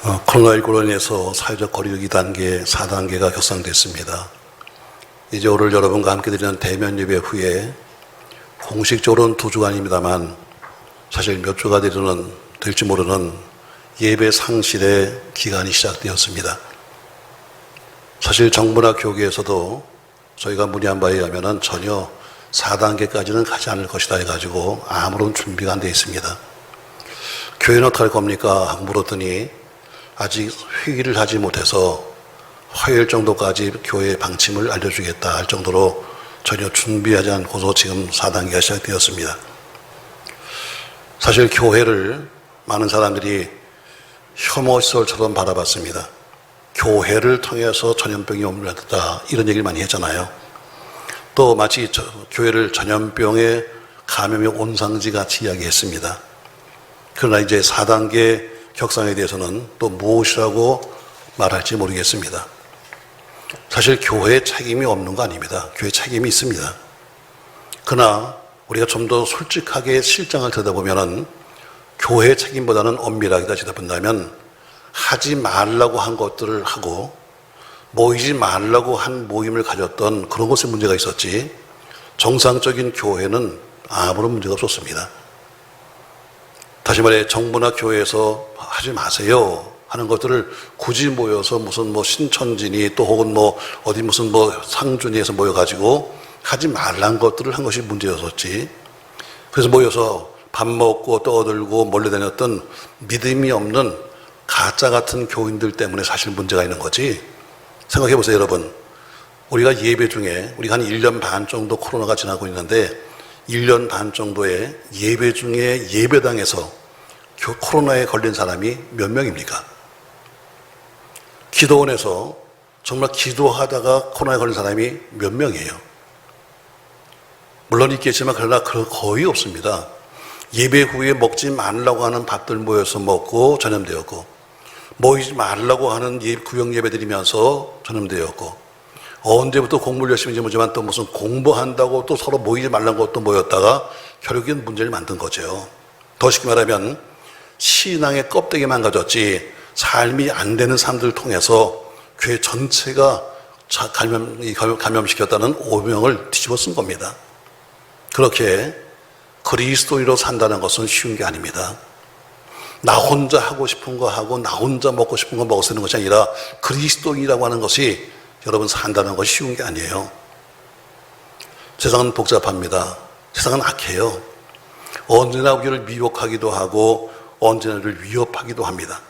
코로나19로 인해서 사회적 거리두기 단계 4단계가 격상됐습니다. 이제 오늘 여러분과 함께 드리는 대면 예배 후에 공식적으로는 2주간입니다만 사실 몇 주가 될지 모르는 예배 상실의 기간이 시작되었습니다. 사실 정부나 교계에서도 저희가 문의한 바에 의하면 전혀 4단계까지는 가지 않을 것이다 해가지고 아무런 준비가 안 되어 있습니다. 교회는 어떻게 할 겁니까? 하고 물었더니 아직 회의를 하지 못해서 화요일 정도까지 교회의 방침을 알려주겠다 할 정도로 전혀 준비하지 않고서 지금 4단계가 시작되었습니다. 사실 교회를 많은 사람들이 혐오시설처럼 바라봤습니다. 교회를 통해서 전염병이 옮겨났다 이런 얘기를 많이 했잖아요. 또 마치 교회를 전염병의 감염의 온상지 같이 이야기했습니다. 그러나 이제 4단계 격상에 대해서는 또 무엇이라고 말할지 모르겠습니다. 사실 교회에 책임이 없는 거 아닙니다. 교회에 책임이 있습니다. 그러나 우리가 좀 더 솔직하게 실정을 들여다보면 교회의 책임보다는 엄밀하게 따지다본다면 하지 말라고 한 것들을 하고 모이지 말라고 한 모임을 가졌던 그런 것에 문제가 있었지 정상적인 교회는 아무런 문제가 없었습니다. 다시 말해 정부나 교회에서 하지 마세요 하는 것들을 굳이 모여서 무슨 신천지니 또 혹은 어디 무슨 상준이에서 모여가지고 하지 말란 것들을 한 것이 문제였었지. 그래서 모여서 밥 먹고 떠들고 몰래 다녔던 믿음이 없는 가짜 같은 교인들 때문에 사실 문제가 있는 거지. 생각해 보세요, 여러분. 우리가 예배 중에 우리가 한 1년 반 정도 코로나가 지나고 있는데 1년 반 정도의 예배 중에 예배당에서 코로나에 걸린 사람이 몇 명입니까? 기도원에서 정말 기도하다가 코로나에 걸린 사람이 몇 명이에요? 물론 있겠지만 그러나 거의 없습니다. 예배 후에 먹지 말라고 하는 밥들 모여서 먹고 전염되었고 모이지 말라고 하는 구역 예배 드리면서 전염되었고 언제부터 공부를 열심히 모르지만 또 무슨 공부한다고 또 서로 모이지 말라는 것도 모였다가 결국엔 문제를 만든 거죠. 더 쉽게 말하면 신앙의 껍데기만 가졌지 삶이 안 되는 사람들을 통해서 교회 전체가 감염시켰다는 오명을 뒤집어 쓴 겁니다. 그렇게 그리스도인으로 산다는 것은 쉬운 게 아닙니다. 나 혼자 하고 싶은 거 하고 나 혼자 먹고 싶은 거 먹으려는 것이 아니라 그리스도인이라고 하는 것이 여러분 산다는 것이 쉬운 게 아니에요. 세상은 복잡합니다. 세상은 악해요. 언제나 우리를 미혹하기도 하고 언제나 우리를 위협하기도 합니다.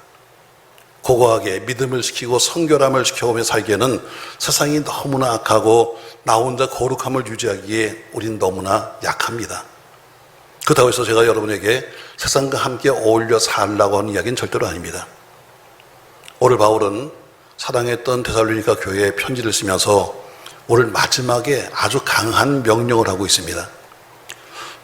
고고하게 믿음을 지키고 성결함을 지켜오며 살기에는 세상이 너무나 악하고 나 혼자 거룩함을 유지하기에 우린 너무나 약합니다. 그렇다고 해서 제가 여러분에게 세상과 함께 어울려 살라고 하는 이야기는 절대로 아닙니다. 오늘 바울은 사랑했던 데살로니가 교회에 편지를 쓰면서 오늘 마지막에 아주 강한 명령을 하고 있습니다.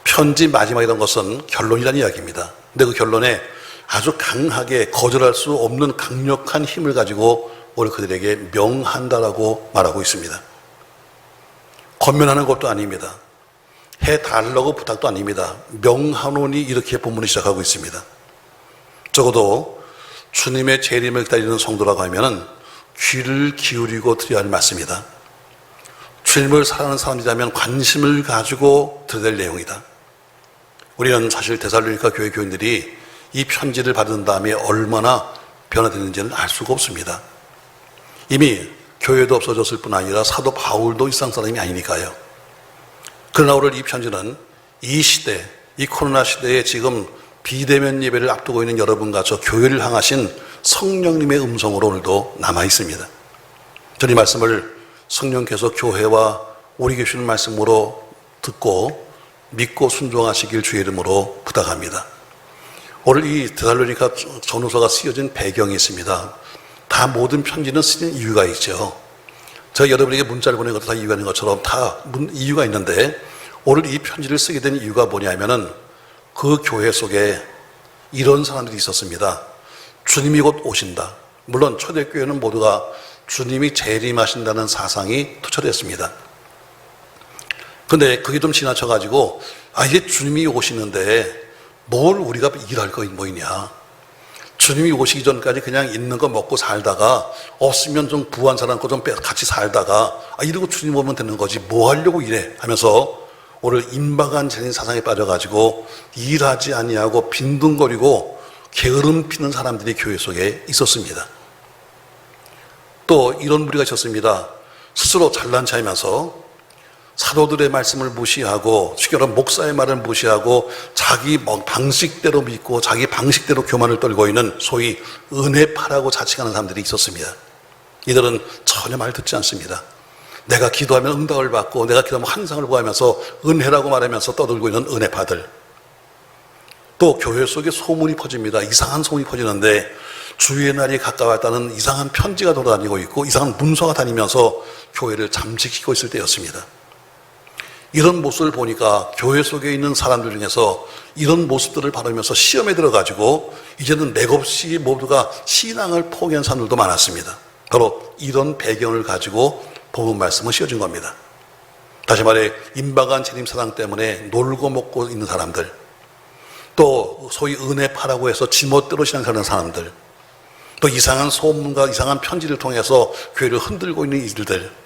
편지 마지막이라는 것은 결론이라는 이야기입니다. 근데 그 결론에 아주 강하게 거절할 수 없는 강력한 힘을 가지고 오늘 그들에게 명한다라고 말하고 있습니다. 권면하는 것도 아닙니다. 해달라고 부탁도 아닙니다. 명하노니 이렇게 본문을 시작하고 있습니다. 적어도 주님의 재림을 기다리는 성도라고 하면 귀를 기울이고 들어야 할 말씀이다. 주님을 사랑하는 사람이라면 관심을 가지고 들어야 될 내용이다. 우리는 사실 데살로니가 교회 교인들이 이 편지를 받은 다음에 얼마나 변화되는지는 알 수가 없습니다. 이미 교회도 없어졌을 뿐 아니라 사도 바울도 이상 사람이 아니니까요. 그러나 오늘 이 편지는 이 시대, 이 코로나 시대에 지금 비대면 예배를 앞두고 있는 여러분과 저 교회를 향하신 성령님의 음성으로 오늘도 남아 있습니다. 저는 이 말씀을 성령께서 교회와 우리 계시는 말씀으로 듣고 믿고 순종하시길 주의 이름으로 부탁합니다. 오늘 이 데살로니가 전후서가 쓰여진 배경이 있습니다. 다 모든 편지는 쓰는 이유가 있죠. 제가 여러분에게 문자를 보낸 것도 다 이유가 있는 것처럼 다 이유가 있는데 오늘 이 편지를 쓰게 된 이유가 뭐냐면은 그 교회 속에 이런 사람들이 있었습니다. 주님이 곧 오신다. 물론 초대교회는 모두가 주님이 재림하신다는 사상이 투철했습니다. 근데 그게 좀 지나쳐가지고 이제 주님이 오시는데 뭘 우리가 일할 거 뭐 있냐. 주님이 오시기 전까지 그냥 있는 거 먹고 살다가 없으면 좀 부한 사람 거 좀 같이 살다가 이러고 주님 오면 되는 거지 뭐 하려고 이래 하면서 오늘 임박한 재림 사상에 빠져가지고 일하지 아니하고 빈둥거리고 게으름 피는 사람들이 교회 속에 있었습니다. 또 이런 무리가 있었습니다. 스스로 잘난 체하면서 사도들의 말씀을 무시하고 시결한 목사의 말을 무시하고 자기 방식대로 믿고 자기 방식대로 교만을 떨고 있는 소위 은혜파라고 자칭하는 사람들이 있었습니다. 이들은 전혀 말 듣지 않습니다. 내가 기도하면 응답을 받고 내가 기도하면 환상을 구하면서 은혜라고 말하면서 떠들고 있는 은혜파들. 또 교회 속에 소문이 퍼집니다. 이상한 소문이 퍼지는데 주의 날이 가까웠다는 이상한 편지가 돌아다니고 있고 이상한 문서가 다니면서 교회를 잠식시키고 있을 때였습니다. 이런 모습을 보니까 교회 속에 있는 사람들 중에서 이런 모습들을 바라면서 시험에 들어가지고 이제는 맥없이 모두가 신앙을 포기한 사람들도 많았습니다. 바로 이런 배경을 가지고 복음 말씀은 씌워진 겁니다. 다시 말해 임박한 재림 사상 때문에 놀고 먹고 있는 사람들, 또 소위 은혜파라고 해서 지멋대로 신앙하는 사람들, 또 이상한 소문과 이상한 편지를 통해서 교회를 흔들고 있는 이들들,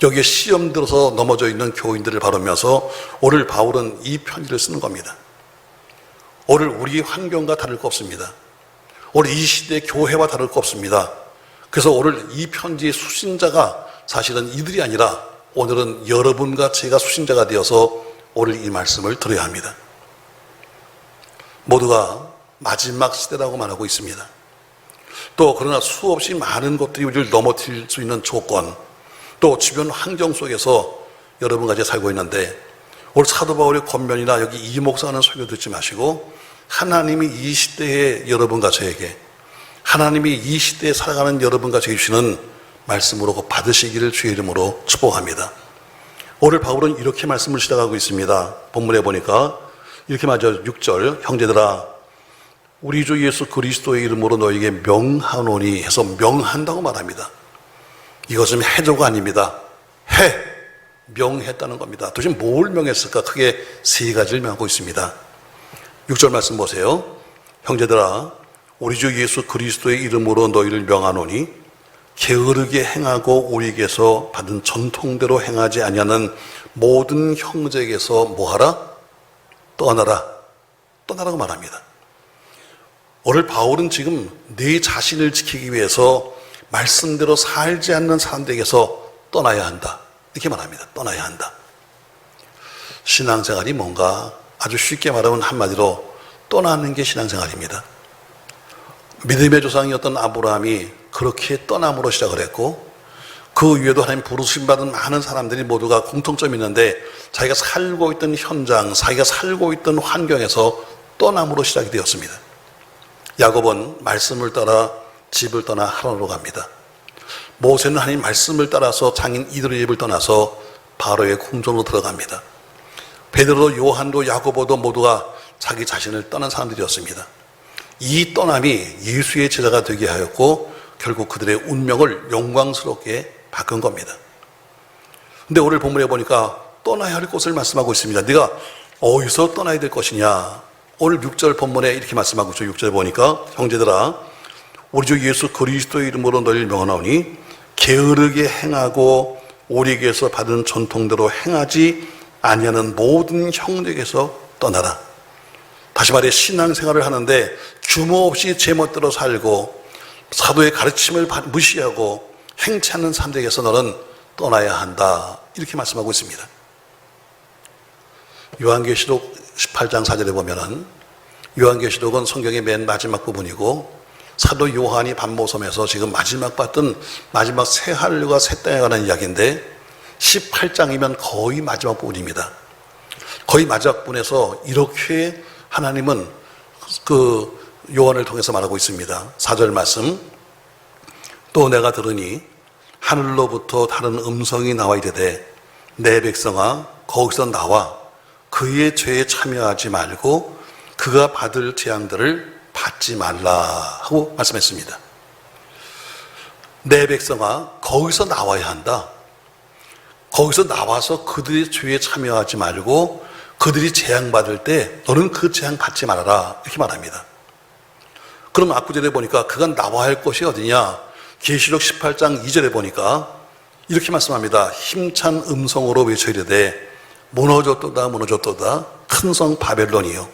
여기에 시험 들어서 넘어져 있는 교인들을 바라면서 오늘 바울은 이 편지를 쓰는 겁니다. 오늘 우리 환경과 다를 거 없습니다. 오늘 이 시대의 교회와 다를 거 없습니다. 그래서 오늘 이 편지의 수신자가 사실은 이들이 아니라 오늘은 여러분과 제가 수신자가 되어서 오늘 이 말씀을 들어야 합니다. 모두가 마지막 시대라고 말하고 있습니다. 또 그러나 수없이 많은 것들이 우리를 넘어뜨릴 수 있는 조건, 또 주변 환경 속에서 여러분과 같이 살고 있는데 오늘 사도 바울의 권면이나 여기 이 목사 하는 설교 듣지 마시고 하나님이 이 시대에 여러분과 저에게, 하나님이 이 시대에 살아가는 여러분과 저에게 주시는 말씀으로 받으시기를 주의 이름으로 축복합니다. 오늘 바울은 이렇게 말씀을 시작하고 있습니다. 본문에 보니까 이렇게 말하죠. 6절, 형제들아 우리 주 예수 그리스도의 이름으로 너에게 명하노니 해서 명한다고 말합니다. 이것은 해조가 아닙니다. 명했다는 겁니다. 도대체 뭘 명했을까? 크게 세 가지를 명하고 있습니다. 6절 말씀 보세요. 형제들아 우리 주 예수 그리스도의 이름으로 너희를 명하노니 게으르게 행하고 우리에게서 받은 전통대로 행하지 아니하는 모든 형제에게서 뭐하라? 떠나라고 말합니다. 오늘 바울은 지금 내 자신을 지키기 위해서 말씀대로 살지 않는 사람들에게서 떠나야 한다, 이렇게 말합니다. 떠나야 한다. 신앙생활이 뭔가 아주 쉽게 말하면 한마디로 떠나는 게 신앙생활입니다. 믿음의 조상이었던 아브라함이 그렇게 떠남으로 시작을 했고 그 위에도 하나님 부르심 받은 많은 사람들이 모두가 공통점이 있는데 자기가 살고 있던 현장, 자기가 살고 있던 환경에서 떠남으로 시작이 되었습니다. 야곱은 말씀을 따라 집을 떠나 하란으로 갑니다. 모세는 하나님 말씀을 따라서 장인 이드로의 집을 떠나서 바로의 궁전으로 들어갑니다. 베드로, 요한도 야고보도 모두가 자기 자신을 떠난 사람들이었습니다. 이 떠남이 예수의 제자가 되게 하였고 결국 그들의 운명을 영광스럽게 바꾼 겁니다. 근데 오늘 본문에 보니까 떠나야 할 곳을 말씀하고 있습니다. 네가 어디서 떠나야 될 것이냐? 오늘 6절 본문에 이렇게 말씀하고 있죠. 6절 보니까 형제들아 우리 주 예수 그리스도의 이름으로 너희를 명하노니 게으르게 행하고 우리에게서 받은 전통대로 행하지 아니하는 모든 형제에게서 떠나라. 다시 말해 신앙생활을 하는데 규모 없이 제멋대로 살고 사도의 가르침을 무시하고 행치 않는 사람들에게서 너는 떠나야 한다, 이렇게 말씀하고 있습니다. 요한계시록 18장 4절에 보면은 요한계시록은 성경의 맨 마지막 부분이고 사도 요한이 반모섬에서 지금 마지막 봤던 마지막 새 하늘과 새 땅에 관한 이야기인데 18장이면 거의 마지막 부분입니다. 거의 마지막 부분에서 이렇게 하나님은 그 요한을 통해서 말하고 있습니다. 4절 말씀, 또 내가 들으니 하늘로부터 다른 음성이 나와 이르되 내 백성아 거기서 나와 그의 죄에 참여하지 말고 그가 받을 재앙들을 받지 말라 하고 말씀했습니다. 내 백성아 거기서 나와야 한다. 거기서 나와서 그들의 죄에 참여하지 말고 그들이 재앙받을 때 너는 그 재앙 받지 말아라, 이렇게 말합니다. 그럼 앞구절에 보니까 그가 나와야 할 곳이 어디냐? 계시록 18장 2절에 보니까 이렇게 말씀합니다. 힘찬 음성으로 외쳐 이르되 무너졌도다 무너졌도다 큰 성 바벨론이요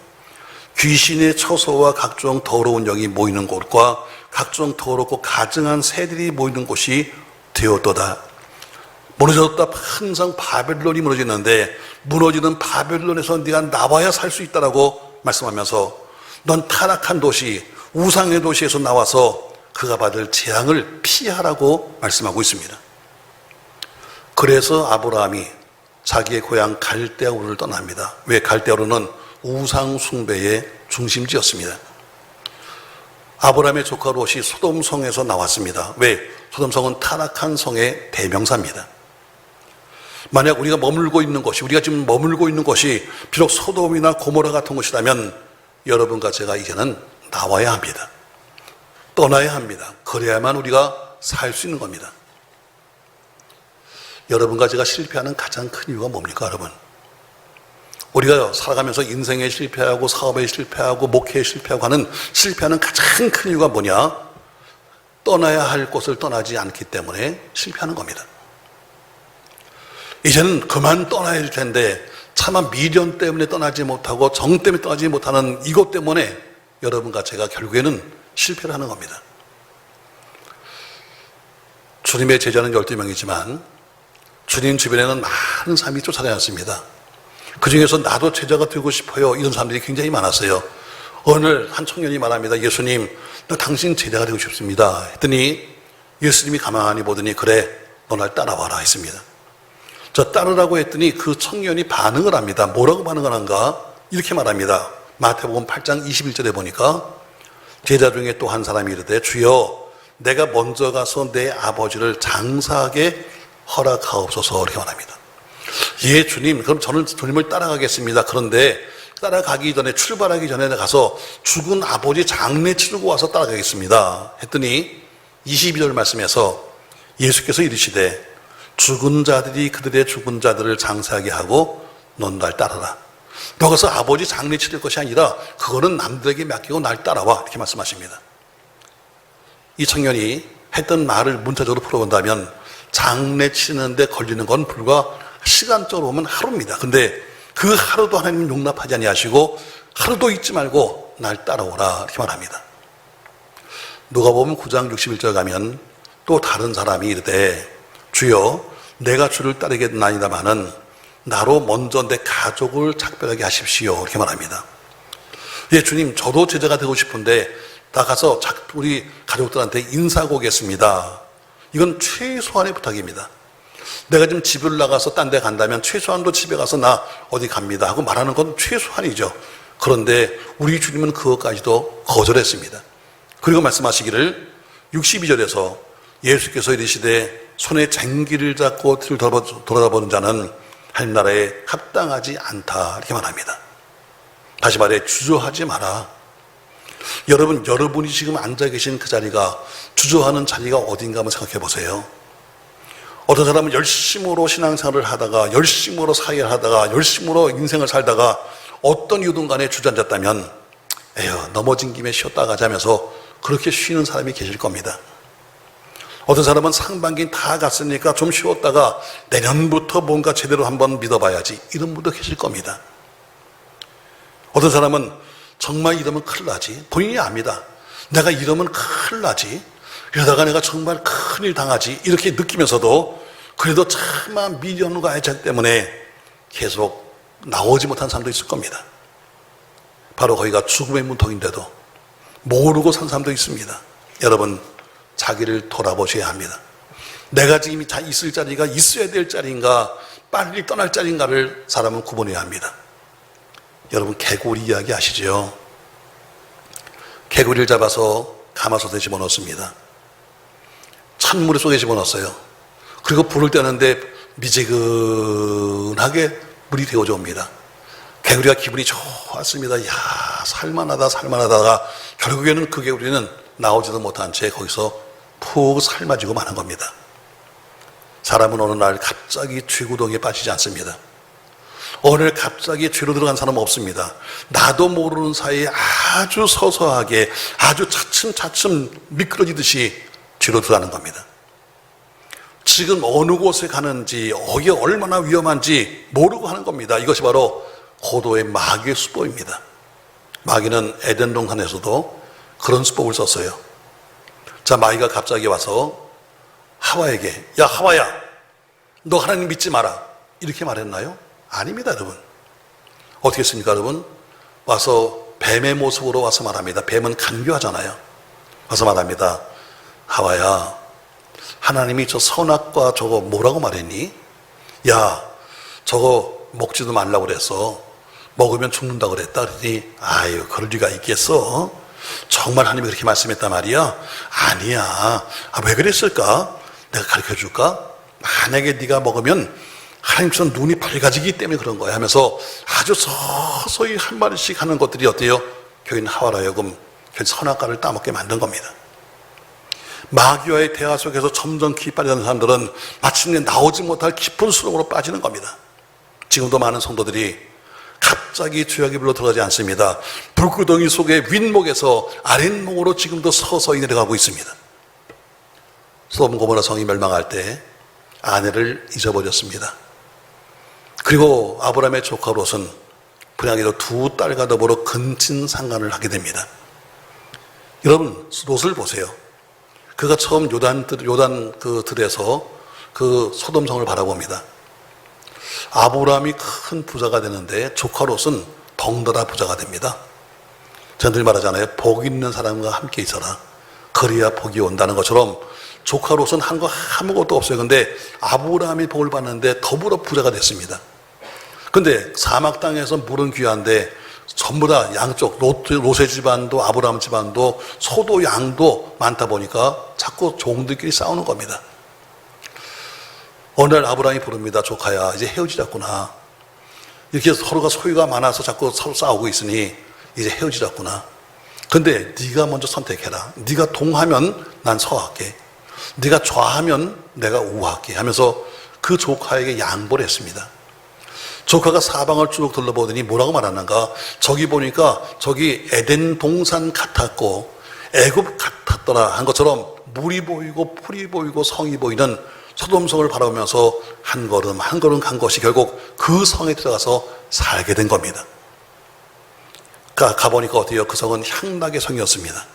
귀신의 처소와 각종 더러운 영이 모이는 곳과 각종 더럽고 가증한 새들이 모이는 곳이 되었도다. 무너졌다. 큰 성 바벨론이 무너지는데 무너지는 바벨론에서 네가 나와야 살 수 있다라고 말씀하면서 넌 타락한 도시, 우상의 도시에서 나와서 그가 받을 재앙을 피하라고 말씀하고 있습니다. 그래서 아브라함이 자기의 고향 갈대아우르를 떠납니다. 왜? 갈대아우르는 우상 숭배의 중심지였습니다. 아브라함의 조카 롯이 소돔성에서 나왔습니다. 왜? 소돔성은 타락한 성의 대명사입니다. 만약 우리가 지금 머물고 있는 곳이 비록 소돔이나 고모라 같은 곳이라면 여러분과 제가 이제는 나와야 합니다. 떠나야 합니다. 그래야만 우리가 살 수 있는 겁니다. 여러분과 제가 실패하는 가장 큰 이유가 뭡니까, 여러분? 우리가 살아가면서 인생에 실패하고 사업에 실패하고 목회에 실패하고 하는 실패하는 가장 큰 이유가 뭐냐? 떠나야 할 곳을 떠나지 않기 때문에 실패하는 겁니다. 이제는 그만 떠나야 할 텐데 차마 미련 때문에 떠나지 못하고 정 때문에 떠나지 못하는 이것 때문에 여러분과 제가 결국에는 실패를 하는 겁니다. 주님의 제자는 12명이지만 주님 주변에는 많은 사람이 쫓아다녔습니다. 그 중에서 나도 제자가 되고 싶어요. 이런 사람들이 굉장히 많았어요. 어느 날 한 청년이 말합니다. 예수님, 나 당신 제자가 되고 싶습니다. 했더니 예수님이 가만히 보더니 그래, 너 날 따라와라 했습니다. 저 따르라고 했더니 그 청년이 반응을 합니다. 뭐라고 반응을 한가? 이렇게 말합니다. 마태복음 8장 21절에 보니까 제자 중에 또 한 사람이 이르되 주여 내가 먼저 가서 내 아버지를 장사하게 허락하옵소서 이렇게 말합니다. 예 주님, 그럼 저는 주님을 따라가겠습니다. 그런데 따라가기 전에 출발하기 전에 가서 죽은 아버지 장례 치르고 와서 따라가겠습니다 했더니 22절 말씀에서 예수께서 이르시되 죽은 자들이 그들의 죽은 자들을 장사하게 하고 넌 날 따라라. 너 가서 아버지 장례 치를 것이 아니라 그거는 남들에게 맡기고 날 따라와 이렇게 말씀하십니다. 이 청년이 했던 말을 문자적으로 풀어본다면 장례 치는데 걸리는 건 불과 시간적으로 보면 하루입니다. 근데 그 하루도 하나님 용납하지 아니하시고 하루도 잊지 말고 날 따라오라 이렇게 말합니다. 누가복음 9장 61절 가면 또 다른 사람이 이르되 주여 내가 주를 따르겠나이다마는 나로 먼저 내 가족을 작별하게 하십시오 이렇게 말합니다. 예 주님, 저도 제자가 되고 싶은데 나가서 우리 가족들한테 인사하고 오겠습니다. 이건 최소한의 부탁입니다. 내가 지금 집을 나가서 딴 데 간다면 최소한도 집에 가서 나 어디 갑니다 하고 말하는 건 최소한이죠. 그런데 우리 주님은 그것까지도 거절했습니다. 그리고 말씀하시기를 62절에서 예수께서 이르시되 손에 쟁기를 잡고 뒤를 돌아다보는 자는 하늘나라에 합당하지 않다 이렇게 말합니다. 다시 말해 주저하지 마라. 여러분이 지금 앉아 계신 그 자리가 주저하는 자리가 어딘가 한번 생각해 보세요. 어떤 사람은 열심으로 신앙생활을 하다가 열심으로 사회를 하다가 열심으로 인생을 살다가 어떤 이유든 간에 주저앉았다면 에휴 넘어진 김에 쉬었다 가자면서 그렇게 쉬는 사람이 계실 겁니다. 어떤 사람은 상반기 다 갔으니까 좀 쉬었다가 내년부터 뭔가 제대로 한번 믿어봐야지 이런 분도 계실 겁니다. 어떤 사람은 정말 이러면 큰일 나지. 본인이 압니다. 내가 이러면 큰일 나지. 이러다가 내가 정말 큰일 당하지. 이렇게 느끼면서도 그래도 차마 미련과 애착 때문에 계속 나오지 못한 사람도 있을 겁니다. 바로 거기가 죽음의 문턱인데도 모르고 산 사람도 있습니다. 여러분, 자기를 돌아보셔야 합니다. 내가 지금 있을 자리가 있어야 될 자리인가 빨리 떠날 자리인가를 사람은 구분해야 합니다. 여러분, 개구리 이야기 아시죠? 개구리를 잡아서 가마솥에 집어넣습니다. 찬물 속에 집어넣었어요. 그리고 불을 떼는데 미지근하게 물이 데워져 옵니다. 개구리가 기분이 좋았습니다. 야, 살만하다가 결국에는 그 개구리는 나오지도 못한 채 거기서 푹 삶아지고 마는 겁니다. 사람은 어느 날 갑자기 쥐구덩이에 빠지지 않습니다. 어느 날 갑자기 죄로 들어간 사람은 없습니다. 나도 모르는 사이에 아주 서서하게 아주 차츰차츰 미끄러지듯이 죄로 들어가는 겁니다. 지금 어느 곳에 가는지 어디가 얼마나 위험한지 모르고 하는 겁니다. 이것이 바로 고도의 마귀의 수법입니다. 마귀는 에덴 동산에서도 그런 수법을 썼어요. 자, 마귀가 갑자기 와서 하와에게, 야 하와야, 너 하나님 믿지 마라, 이렇게 말했나요? 아닙니다, 여러분. 어떻게 했습니까, 여러분? 와서 뱀의 모습으로 와서 말합니다. 뱀은 간교하잖아요. 와서 말합니다. 하와야, 하나님이 저 선악과 저거 뭐라고 말했니? 야, 저거 먹지도 말라고 그랬어. 먹으면 죽는다고 그랬다. 그러더니, 아유, 그럴 리가 있겠어? 정말 하나님이 그렇게 말씀했단 말이야? 아니야. 왜 그랬을까? 내가 가르쳐 줄까? 만약에 네가 먹으면 하나님처럼 눈이 밝아지기 때문에 그런 거야 하면서 아주 서서히 한 마디씩 하는 것들이 어때요? 교인 하와라 하여금 선악과를 따먹게 만든 겁니다. 마귀와의 대화 속에서 점점 깊이 빠지는 사람들은 마침내 나오지 못할 깊은 수렁으로 빠지는 겁니다. 지금도 많은 성도들이 갑자기 죄악의 불로 들어가지 않습니다. 불구덩이 속의 윗목에서 아랫목으로 지금도 서서히 내려가고 있습니다. 소돔 고모라 성이 멸망할 때 아내를 잊어버렸습니다. 그리고 아브라함의 조카 롯은 불행하게도 두 딸과 더불어 근친상간을 하게 됩니다. 여러분, 롯을 보세요. 그가 처음 요단 그 들에서 그 소돔성을 바라봅니다. 아브라함이 큰 부자가 되는데 조카 롯은 덩달아 부자가 됩니다. 저는 늘 말하잖아요. 복 있는 사람과 함께 있어라. 그래야 복이 온다는 것처럼 조카 롯은 한 거 아무것도 없어요. 근데 아브라함이 복을 받는데 더불어 부자가 됐습니다. 근데 사막 땅에서 물은 귀한데 전부 다 양쪽 롯의 집안도 아브라함 집안도 소도 양도 많다 보니까 자꾸 종들끼리 싸우는 겁니다. 어느 날 아브라함이 부릅니다. 조카야, 이제 헤어지자꾸나. 이렇게 서로가 소유가 많아서 자꾸 서로 싸우고 있으니 이제 헤어지자꾸나. 근데 네가 먼저 선택해라. 네가 동하면 난 서할게. 네가 좌하면 내가 우할게 하면서 그 조카에게 양보를 했습니다. 조카가 사방을 쭉 둘러보더니 뭐라고 말하는가? 저기 보니까 저기 에덴 동산 같았고 애굽 같았더라 한 것처럼 물이 보이고 풀이 보이고 성이 보이는 소돔성을 바라보면서 한 걸음 한 걸음 간 것이 결국 그 성에 들어가서 살게 된 겁니다. 가보니까 어때요? 그 성은 향락의 성이었습니다.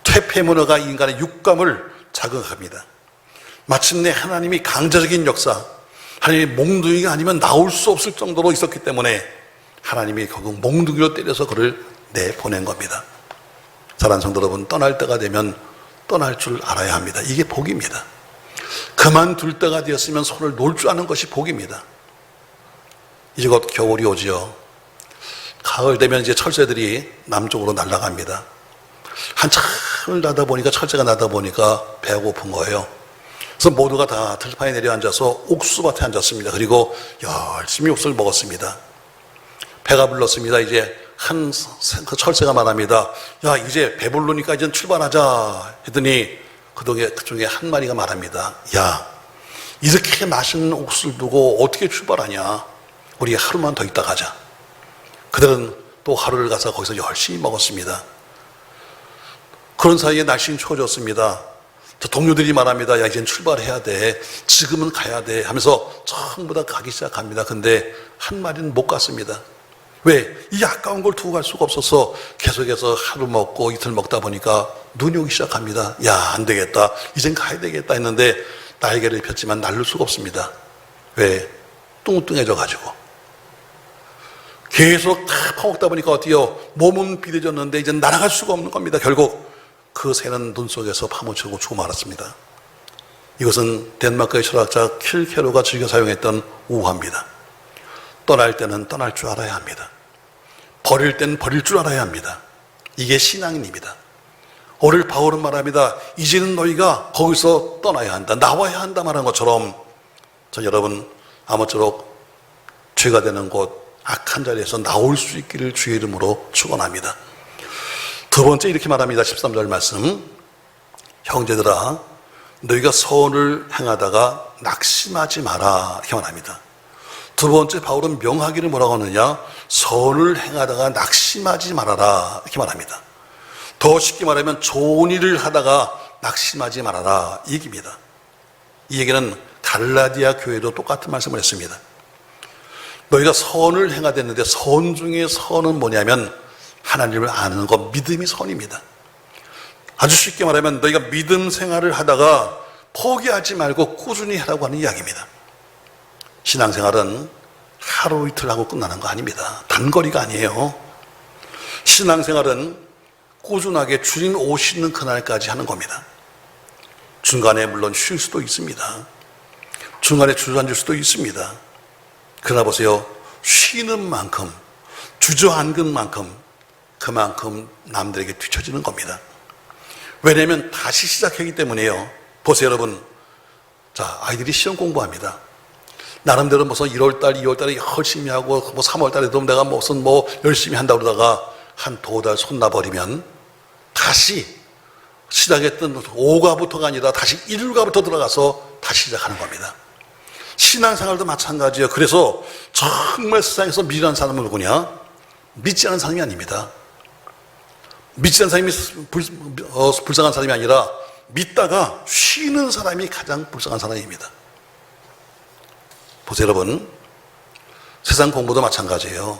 퇴폐 문화가 인간의 육감을 자극합니다. 마침내 하나님이 강제적인 역사, 하나님이 몽둥이가 아니면 나올 수 없을 정도로 있었기 때문에 하나님이 결국 몽둥이로 때려서 그를 내보낸 겁니다. 사랑하는 성도 여러분, 떠날 때가 되면 떠날 줄 알아야 합니다. 이게 복입니다. 그만둘 때가 되었으면 손을 놓을 줄 아는 것이 복입니다. 이제 곧 겨울이 오지요. 가을 되면 이제 철새들이 남쪽으로 날아갑니다. 한참을 나다 보니까 철새가 나다 보니까 배가 고픈 거예요. 그래서 모두가 다 들판에 내려앉아서 옥수밭에 앉았습니다. 그리고 열심히 옥수를 먹었습니다. 배가 불렀습니다. 이제 그 철새가 말합니다. 야, 이제 배부르니까 이제 출발하자 했더니 그중에 한 마리가 말합니다. 야, 이렇게 맛있는 옥수를 두고 어떻게 출발하냐? 우리 하루만 더 있다 가자. 그들은 또 하루를 가서 거기서 열심히 먹었습니다. 그런 사이에 날씨는 추워졌습니다. 저 동료들이 말합니다. 야, 이젠 출발해야 돼. 지금은 가야 돼. 하면서 전부 다 가기 시작합니다. 근데 한 마리는 못 갔습니다. 왜? 이 아까운 걸 두고 갈 수가 없어서 계속해서 하루 먹고 이틀 먹다 보니까 눈이 오기 시작합니다. 야, 안 되겠다. 이젠 가야 되겠다 했는데 날개를 폈지만 날릴 수가 없습니다. 왜? 뚱뚱해져 가지고. 계속 다 파먹다 보니까 어때요? 몸은 비대졌는데 이제 날아갈 수가 없는 겁니다. 결국 그 새는 눈 속에서 파묻히고 죽어 말았습니다. 이것은 덴마크의 철학자 킬케로가 즐겨 사용했던 우화입니다. 떠날 때는 떠날 줄 알아야 합니다. 버릴 때는 버릴 줄 알아야 합니다. 이게 신앙입니다. 오늘 바울은 말합니다. 이제는 너희가 거기서 떠나야 한다. 나와야 한다 말한 것처럼 전 여러분 아무쪼록 죄가 되는 곳 악한 자리에서 나올 수 있기를 주의 이름으로 축원합니다. 두 번째 이렇게 말합니다. 13절 말씀. 형제들아, 너희가 선을 행하다가 낙심하지 마라. 이렇게 말합니다. 두 번째 바울은 명하기를 뭐라고 하느냐? 선을 행하다가 낙심하지 말아라 이렇게 말합니다. 더 쉽게 말하면 좋은 일을 하다가 낙심하지 말아라 이 얘기입니다. 이 얘기는 갈라디아 교회도 똑같은 말씀을 했습니다. 너희가 선을 행하됐는데 선 중에 선은 뭐냐면 하나님을 아는 것, 믿음이 선입니다. 아주 쉽게 말하면 너희가 믿음 생활을 하다가 포기하지 말고 꾸준히 하라고 하는 이야기입니다. 신앙생활은 하루 이틀 하고 끝나는 거 아닙니다. 단거리가 아니에요. 신앙생활은 꾸준하게 주님 오시는 그날까지 하는 겁니다. 중간에 물론 쉴 수도 있습니다. 중간에 주저앉을 수도 있습니다. 그러나 보세요. 쉬는 만큼, 주저앉은 만큼 그만큼 남들에게 뒤처지는 겁니다. 왜냐하면 다시 시작하기 때문에요. 보세요 여러분. 자, 아이들이 시험 공부합니다. 나름대로 무슨 1월달, 2월달에 열심히 하고 뭐 3월달에도 내가 무슨 열심히 한다고 그러다가 한 두 달 손 놔버리면 다시 시작했던 5가부터가 아니라 다시 1가부터 들어가서 다시 시작하는 겁니다. 신앙생활도 마찬가지예요. 그래서 정말 세상에서 미련한 사람은 누구냐? 믿지 않은 사람이 아닙니다. 믿지 않은 사람이 불쌍한 사람이 아니라 믿다가 쉬는 사람이 가장 불쌍한 사람입니다. 보세요 여러분, 세상 공부도 마찬가지예요.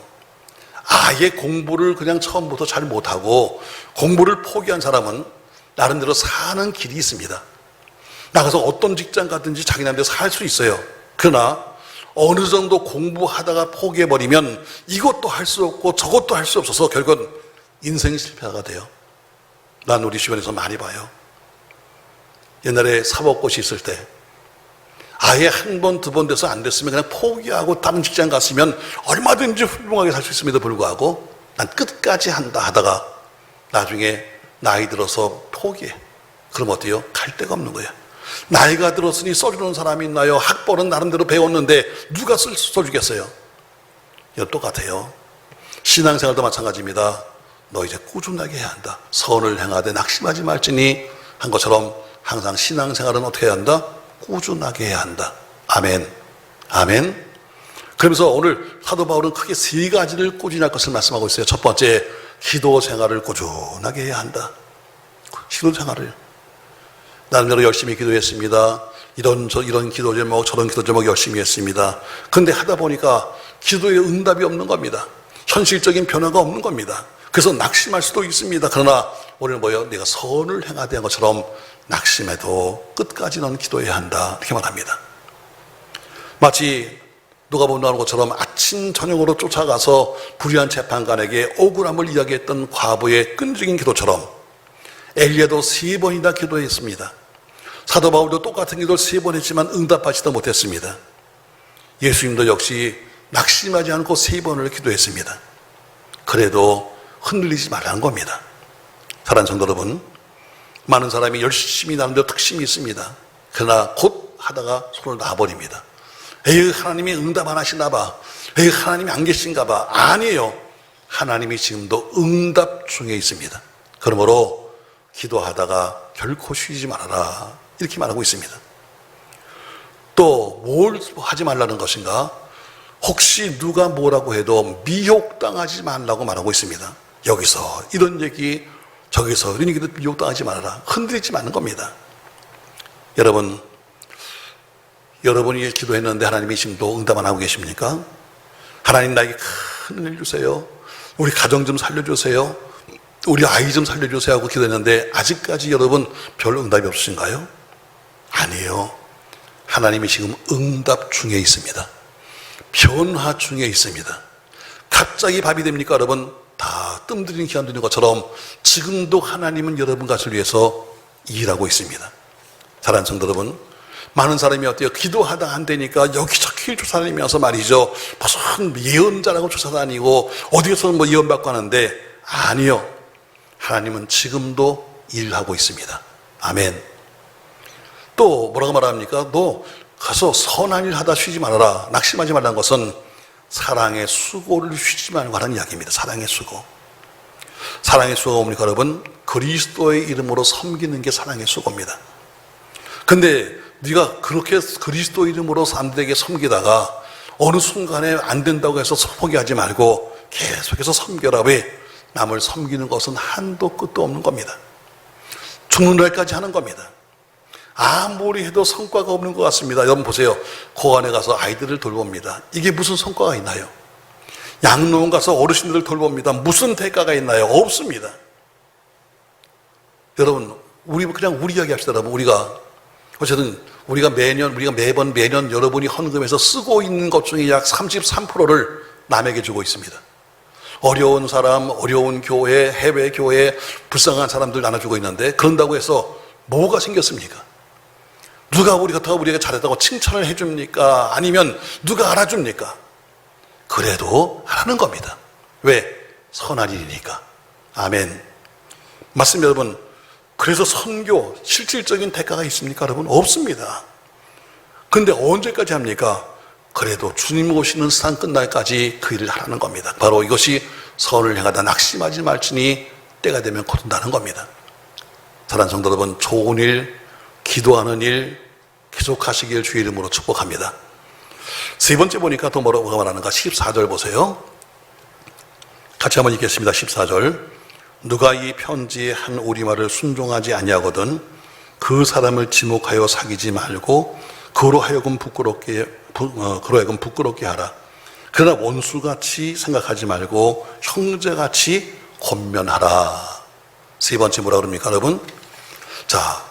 아예 공부를 그냥 처음부터 잘 못하고 공부를 포기한 사람은 나름대로 사는 길이 있습니다. 나가서 어떤 직장 가든지 자기 나름대로 살 수 있어요. 그러나 어느 정도 공부하다가 포기해버리면 이것도 할 수 없고 저것도 할 수 없어서 결국은 인생 실패가 돼요. 난 우리 주변에서 많이 봐요. 옛날에 사법고시 있을 때 아예 한 번, 두 번 돼서 안 됐으면 그냥 포기하고 다른 직장 갔으면 얼마든지 훌륭하게 살 수 있음에도 불구하고 난 끝까지 한다 하다가 나중에 나이 들어서 포기해. 그럼 어때요? 갈 데가 없는 거예요. 나이가 들었으니 써주는 사람이 있나요? 학벌은 나름대로 배웠는데 누가 써주겠어요? 이거 똑같아요. 신앙생활도 마찬가지입니다. 너 이제 꾸준하게 해야 한다. 선을 행하되 낙심하지 말지니 한 것처럼 항상 신앙생활은 어떻게 해야 한다? 꾸준하게 해야 한다. 아멘. 아멘. 그러면서 오늘 사도 바울은 크게 세 가지를 꾸준히 할 것을 말씀하고 있어요. 첫 번째, 기도 생활을 꾸준하게 해야 한다. 기도 생활을. 나름대로 열심히 기도했습니다. 이런 기도 제목, 저런 기도 제목 열심히 했습니다. 근데 하다 보니까 기도에 응답이 없는 겁니다. 현실적인 변화가 없는 겁니다. 그래서 낙심할 수도 있습니다. 그러나 오늘 내가 선을 행하되 한 것처럼 낙심해도 끝까지 넌 기도해야 한다. 이렇게 말합니다. 마치 누가복음 나오는 것처럼 아침 저녁으로 쫓아가서 불의한 재판관에게 억울함을 이야기했던 과부의 끈질긴 기도처럼 엘리야도 3번이나 기도했습니다. 사도 바울도 똑같은 기도를 3번 했지만 응답받지도 못했습니다. 예수님도 역시 낙심하지 않고 3번을 기도했습니다. 그래도 흔들리지 말라는 겁니다. 사랑하는 성도 여러분, 많은 사람이 열심히 나름대로 특심이 있습니다. 그러나 곧 하다가 손을 놔버립니다. 에이, 하나님이 응답 안 하시나 봐. 에이, 하나님이 안 계신가 봐. 아니에요. 하나님이 지금도 응답 중에 있습니다. 그러므로 기도하다가 결코 쉬지 말아라. 이렇게 말하고 있습니다. 또 뭘 하지 말라는 것인가? 혹시 누가 뭐라고 해도 미혹당하지 말라고 말하고 있습니다. 여기서 이런 얘기, 저기서 이런 얘기도 미혹당하지 말아라. 흔들리지 마는 겁니다. 여러분이 기도했는데 하나님이 지금도 응답 안 하고 계십니까? 하나님 나에게 큰 은혜를 주세요. 우리 가정 좀 살려주세요. 우리 아이 좀 살려주세요 하고 기도했는데 아직까지 여러분 별 응답이 없으신가요? 아니에요. 하나님이 지금 응답 중에 있습니다. 변화 중에 있습니다. 갑자기 밥이 됩니까 여러분? 다 뜸들이는 기간 되는 것처럼 지금도 하나님은 여러분 것을 위해서 일하고 있습니다. 사랑하는 성도 여러분, 많은 사람이 어때요? 기도하다 안 되니까 여기저기 쫓아다니면서 말이죠. 무슨 예언자라고 쫓아다니고 어디에서 예언받고 하는데 아니요. 하나님은 지금도 일하고 있습니다. 아멘. 또 뭐라고 말합니까? 너 가서 선한 일 하다 쉬지 말아라. 낙심하지 말라는 것은 사랑의 수고를 쉬지 말고 하는 이야기입니다. 사랑의 수고. 사랑의 수고가 뭡니까 여러분? 그리스도의 이름으로 섬기는 게 사랑의 수고입니다. 근데 네가 그렇게 그리스도 이름으로 사람들에게 섬기다가 어느 순간에 안 된다고 해서 포기하지 말고 계속해서 섬겨라. 왜? 남을 섬기는 것은 한도 끝도 없는 겁니다. 죽는 날까지 하는 겁니다. 아무리 해도 성과가 없는 것 같습니다. 여러분 보세요. 고아원에 가서 아이들을 돌봅니다. 이게 무슨 성과가 있나요? 양로원 가서 어르신들을 돌봅니다. 무슨 대가가 있나요? 없습니다. 여러분, 우리 이야기 합시다. 여러분, 어쨌든 우리가 매년 여러분이 헌금해서 쓰고 있는 것 중에 약 33%를 남에게 주고 있습니다. 어려운 사람, 어려운 교회, 해외 교회, 불쌍한 사람들 나눠주고 있는데, 그런다고 해서 뭐가 생겼습니까? 누가 우리에게 잘했다고 칭찬을 해줍니까? 아니면 누가 알아줍니까? 그래도 하는 겁니다. 왜? 선한 일이니까. 아멘. 맞습니다, 여러분. 그래서 선교, 실질적인 대가가 있습니까, 여러분? 없습니다. 근데 언제까지 합니까? 그래도 주님 오시는 세상 끝날까지 그 일을 하라는 겁니다. 바로 이것이 선을 향하다 낙심하지 말지니 때가 되면 거둔다는 겁니다. 사랑하는 성도 여러분, 좋은 일, 기도하는 일 계속하시길 주의 이름으로 축복합니다. 세 번째 보니까 또 뭐라고 말하는가? 14절 보세요. 같이 한번 읽겠습니다. 14절. 누가 이 편지의 한 우리말을 순종하지 아니하거든 그 사람을 지목하여 사귀지 말고 그로 하여금 부끄럽게 하라. 그러나 원수같이 생각하지 말고 형제같이 권면하라. 세 번째 뭐라 그럽니까, 여러분? 자,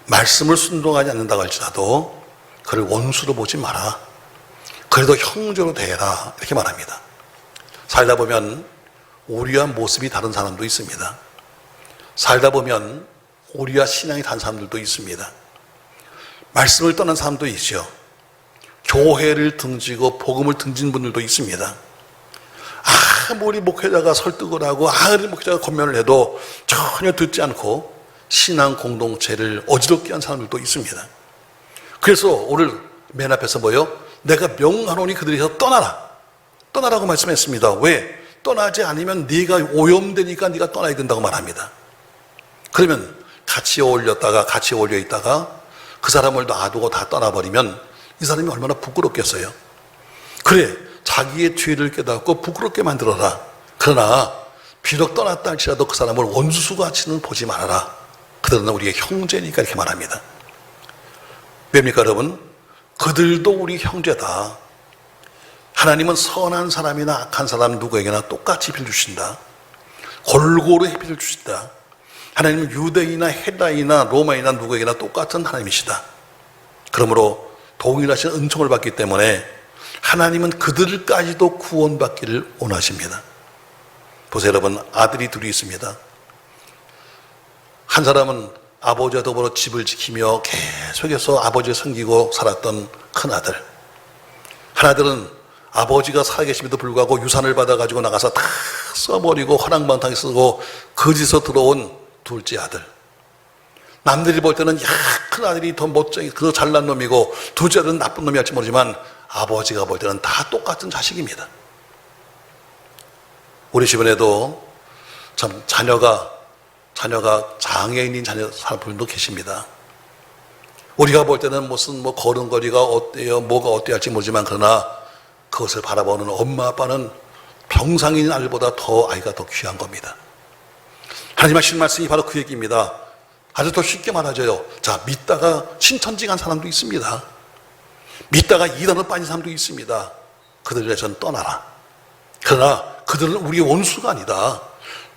말씀을 순종하지 않는다고 할지라도 그를 원수로 보지 마라. 그래도 형제로 대해라. 이렇게 말합니다. 살다 보면 우리와 모습이 다른 사람도 있습니다. 살다 보면 우리와 신앙이 다른 사람들도 있습니다. 말씀을 떠난 사람도 있죠. 교회를 등지고 복음을 등진 분들도 있습니다. 아무리 목회자가 설득을 하고 아무리 목회자가 권면을 해도 전혀 듣지 않고 신앙 공동체를 어지럽게 한 사람들도 있습니다. 그래서 오늘 맨 앞에서 뭐요? 내가 명하노니 그들에서 떠나라고 말씀했습니다. 왜? 떠나지 않으면 네가 오염되니까 네가 떠나야 된다고 말합니다. 그러면 같이 어울려 있다가 그 사람을 놔두고 다 떠나버리면 이 사람이 얼마나 부끄럽겠어요. 그래, 자기의 죄를 깨닫고 부끄럽게 만들어라. 그러나 비록 떠났다 할지라도 그 사람을 원수같이는 보지 말아라. 그들은 우리의 형제니까 이렇게 말합니다. 왜입니까, 여러분? 그들도 우리 형제다. 하나님은 선한 사람이나 악한 사람 누구에게나 똑같이 해필 주신다. 골고루 해필 주신다. 하나님은 유대인이나 헬라인이나 로마인이나 누구에게나 똑같은 하나님이시다. 그러므로 동일하신 은총을 받기 때문에 하나님은 그들까지도 구원받기를 원하십니다. 보세요, 여러분. 아들이 둘이 있습니다. 한 사람은 아버지와 더불어 집을 지키며 계속해서 아버지를 섬기고 살았던 큰아들. 하나들은 아버지가 살아계심에도 불구하고 유산을 받아가지고 나가서 다 써버리고 허랑방탕에 쓰고 거지서 들어온 둘째 아들. 남들이 볼 때는 큰 아들이 더 멋쟁이, 더 잘난 놈이고 둘째 아들은 나쁜 놈이 할지 모르지만 아버지가 볼 때는 다 똑같은 자식입니다. 우리 주변에도 참 자녀가 장애인인 사람들도 계십니다. 우리가 볼 때는 무슨 걸음걸이가 어때요, 뭐가 어때야 할지 모르지만 그러나 그것을 바라보는 엄마 아빠는 평상인 아들보다 아이가 더 귀한 겁니다. 하나님 하신 말씀이 바로 그 얘기입니다. 아주 더 쉽게 말하자요. 자, 믿다가 신천지 간 사람도 있습니다. 믿다가 이단으로 빠진 사람도 있습니다. 그들에선 떠나라. 그러나 그들은 우리의 원수가 아니다.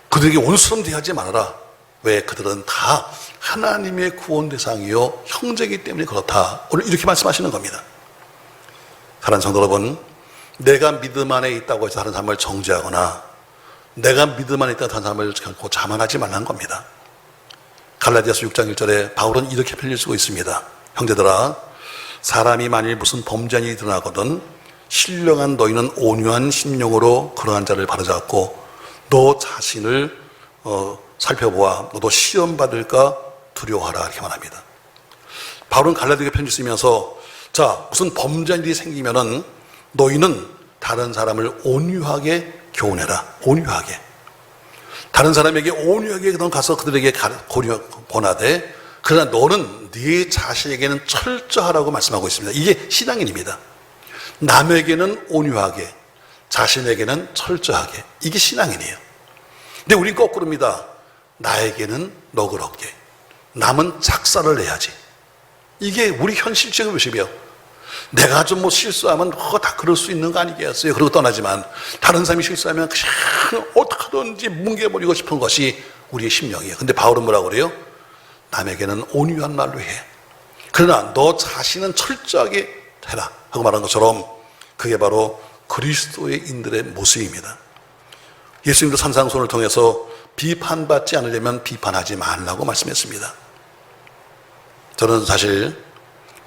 그들에게 원수처럼 대하지 말아라. 왜? 그들은 다 하나님의 구원 대상이요 형제이기 때문에 그렇다. 오늘 이렇게 말씀하시는 겁니다. 사랑하는 성도 여러분, 내가 믿음 안에 있다고 해서 다른 사람을 정죄하거나 내가 믿음 안에 있다고 다른 사람을 결코 자만하지 말라는 겁니다. 갈라디아서 6장 1절에 바울은 이렇게 편지를 쓰고 있습니다. 형제들아, 사람이 만일 무슨 범죄한 일이 드러나거든 신령한 너희는 온유한 심령으로 그러한 자를 바로잡고 너 자신을 살펴보아 너도 시험 받을까 두려워하라 이렇게 말합니다. 바울은 갈라디아에 편지 쓰면서 자, 무슨 범죄한 일이 생기면은 너희는 다른 사람을 온유하게 교훈해라. 온유하게. 다른 사람에게 온유하게 가서 그들에게 권하되 그러나 너는 네 자신에게는 철저하라고 말씀하고 있습니다. 이게 신앙인입니다. 남에게는 온유하게, 자신에게는 철저하게. 이게 신앙이네요. 근데 우린 거꾸로입니다. 나에게는 너그럽게, 남은 작사를 내야지. 이게 우리 현실적인 모습이에요. 내가 좀 뭐 실수하면 다 그럴 수 있는 거 아니겠어요? 그러고 떠나지만 다른 사람이 실수하면 그냥 어떻게든지 뭉개버리고 싶은 것이 우리의 심령이에요. 근데 바울은 뭐라고 그래요? 남에게는 온유한 말로 해. 그러나 너 자신은 철저하게 해라 하고 말한 것처럼 그게 바로 그리스도의 인들의 모습입니다. 예수님도 산상손을 통해서 비판받지 않으려면 비판하지 말라고 말씀했습니다. 저는 사실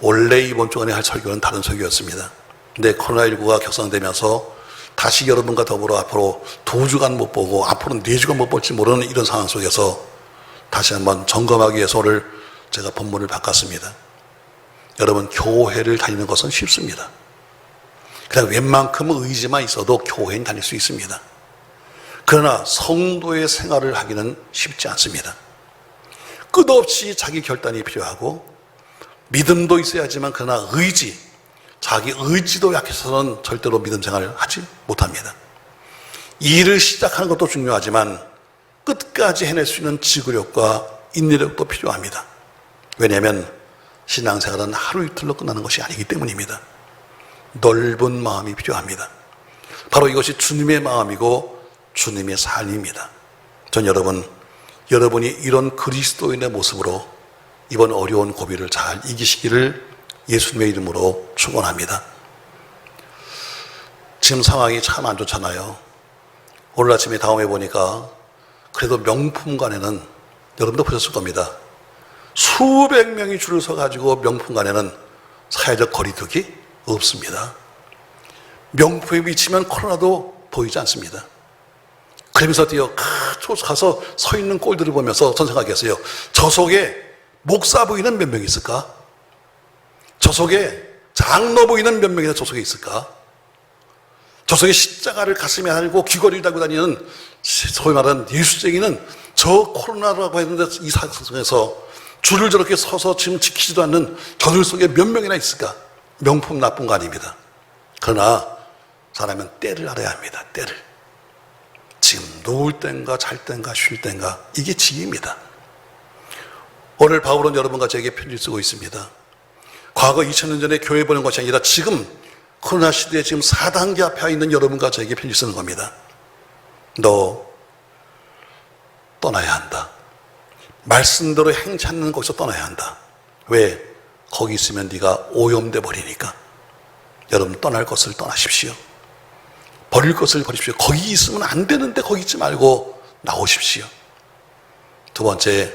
원래 이번 주간에 할 설교는 다른 설교였습니다. 근데 코로나19가 격상되면서 다시 여러분과 더불어 앞으로 2주간 못 보고 앞으로는 4주간 못 볼지 모르는 이런 상황 속에서 다시 한번 점검하기 위해서 오늘 제가 본문을 바꿨습니다. 여러분, 교회를 다니는 것은 쉽습니다. 그냥 웬만큼 의지만 있어도 교회는 다닐 수 있습니다. 그러나 성도의 생활을 하기는 쉽지 않습니다. 끝없이 자기 결단이 필요하고 믿음도 있어야지만 그러나 자기 의지도 약해서는 절대로 믿음 생활을 하지 못합니다. 일을 시작하는 것도 중요하지만 끝까지 해낼 수 있는 지구력과 인내력도 필요합니다. 왜냐하면 신앙생활은 하루 이틀로 끝나는 것이 아니기 때문입니다. 넓은 마음이 필요합니다. 바로 이것이 주님의 마음이고 주님의 삶입니다. 전 여러분이 이런 그리스도인의 모습으로 이번 어려운 고비를 잘 이기시기를 예수님의 이름으로 축원합니다. 지금 상황이 참 안 좋잖아요. 오늘 아침에 다음에 보니까 그래도 명품관에는 여러분도 보셨을 겁니다. 수백 명이 줄을 서가지고 명품관에는 사회적 거리두기 없습니다. 명품에 비치면 코로나도 보이지 않습니다. 그러면서 가서 서 있는 꼴들을 보면서 전 생각했어요. 저 속에 목사 부인은 몇 명 있을까? 저 속에 장로 부인은 몇 명이나 저 속에 있을까? 저 속에 십자가를 가슴에 달고 귀걸이를 달고 다니는 소위 말하는 예수쟁이는 저 코로나라고 했는데 이 사상에서 줄을 저렇게 서서 지금 지키지도 않는 저들 속에 몇 명이나 있을까? 명품 나쁜 거 아닙니다. 그러나 사람은 때를 알아야 합니다. 때를. 지금 누울 땐가 잘 땐가 쉴 땐가 이게 지혜입니다. 오늘 바울은 여러분과 저에게 편지를 쓰고 있습니다. 과거 2000년 전에 교회 보낸 것이 아니라 지금 코로나 시대에 지금 4단계 앞에 있는 여러분과 저에게 편지 쓰는 겁니다. 너 떠나야 한다. 말씀대로 행치 않는 곳에서 떠나야 한다. 왜? 거기 있으면 네가 오염돼 버리니까. 여러분, 떠날 것을 떠나십시오. 버릴 것을 버리십시오. 거기 있으면 안 되는데 거기 있지 말고 나오십시오. 두 번째,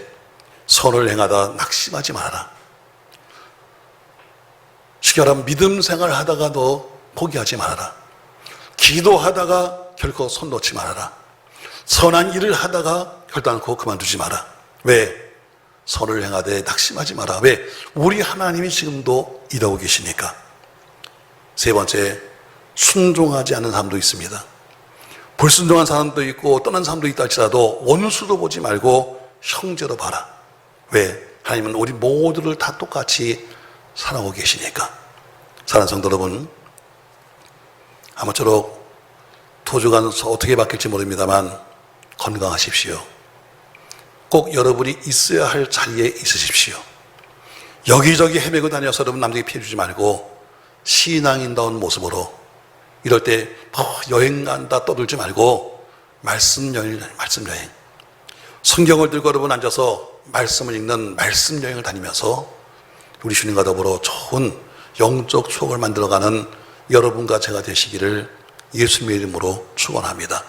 선을 행하다 낙심하지 말아라. 쉽게 말하면 믿음 생활 하다가 너 포기하지 말아라. 기도하다가 결코 손 놓지 말아라. 선한 일을 하다가 결단코 그만두지 마라. 왜? 선을 행하되 낙심하지 마라. 왜? 우리 하나님이 지금도 일하고 계시니까. 세 번째, 순종하지 않는 사람도 있습니다. 불순종한 사람도 있고 떠난 사람도 있다 할지라도 원수도 보지 말고 형제로 봐라. 왜? 하나님은 우리 모두를 다 똑같이 사랑하고 계시니까. 사랑하는 성도 여러분, 아무쪼록 2주간 어떻게 바뀔지 모릅니다만 건강하십시오. 꼭 여러분이 있어야 할 자리에 있으십시오. 여기저기 헤매고 다녀서 여러분 남에게 피해 주지 말고 신앙인다운 모습으로 이럴 때 여행 간다 떠들지 말고 말씀 여행. 성경을 들고 여러분 앉아서 말씀을 읽는 말씀 여행을 다니면서 우리 주님과 더불어 좋은 영적 추억을 만들어가는 여러분과 제가 되시기를 예수님의 이름으로 축원합니다.